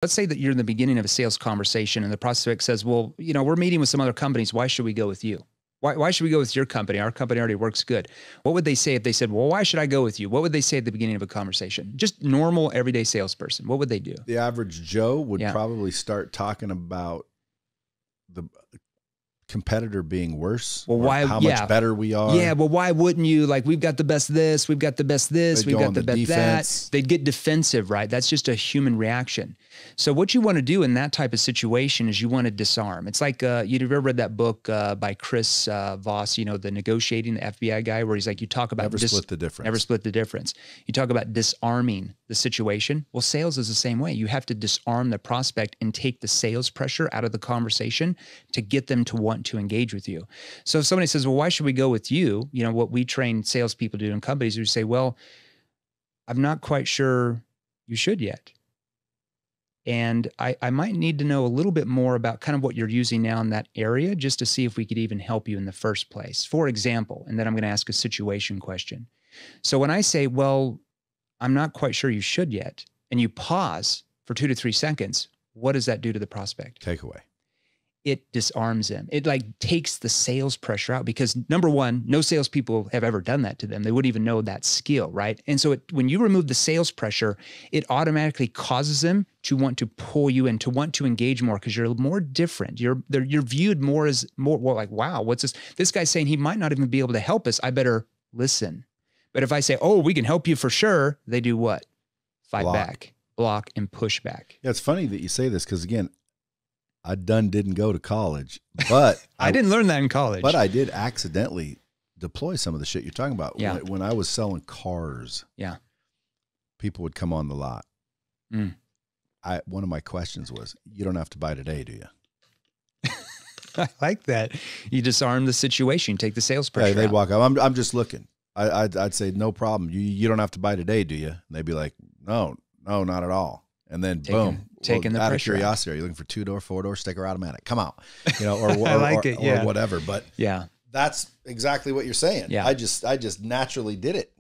Let's say that you're in the beginning of a sales conversation and the prospect says, well, we're meeting with some other companies. Why should we go with you? Why should we go with your company? Our company already works good. What would they say if they said, well, why should I go with you? What would they say at the beginning of a conversation? Just normal, everyday salesperson. What would they do? The average Joe would probably start talking about the competitor being worse. Well, why? How much better we are. Yeah, well, why wouldn't you? Like, we've got the best this, we've got the best this, we've got the best that. They'd get defensive, right? That's just a human reaction. So what you want to do in that type of situation is you want to disarm. It's like, you've ever read that book by Chris Voss, the negotiating, the FBI guy, where he's like, you talk about never split the difference. Never split the difference. You talk about disarming the situation. Well, sales is the same way. You have to disarm the prospect and take the sales pressure out of the conversation to get them to want to engage with you. So if somebody says, well, why should we go with you? What we train salespeople to do in companies, we say, well, I'm not quite sure you should yet. And I might need to know a little bit more about kind of what you're using now in that area, just to see if we could even help you in the first place. For example, and then I'm going to ask a situation question. So when I say, well, I'm not quite sure you should yet, and you pause for 2 to 3 seconds, what does that do to the prospect? Takeaway. It disarms them. It takes the sales pressure out, because number one, no salespeople have ever done that to them. They wouldn't even know that skill, right? And so when you remove the sales pressure, it automatically causes them to want to pull you in, to want to engage more, because you're more different. You're viewed more as like, wow, what's this? This guy's saying he might not even be able to help us. I better listen. But if I say, oh, we can help you for sure, they do what? Fight back, block, and push back. Yeah, it's funny that you say this, because again, I didn't go to college, but I didn't learn that in college. But I did accidentally deploy some of the shit you're talking about. Yeah. When I was selling cars, people would come on the lot. One of my questions was, you don't have to buy today, do you? I like that. You disarm the situation, take the sales pressure. They'd walk up. I'm just looking. I'd say, no problem. You don't have to buy today, do you? And they'd be like, no, not at all. And then boom, taking the pressure. Out of curiosity, are you looking for 2-door, 4-door, sticker automatic? Come out, or I like it, or whatever. But yeah, that's exactly what you're saying. Yeah, I just naturally did it.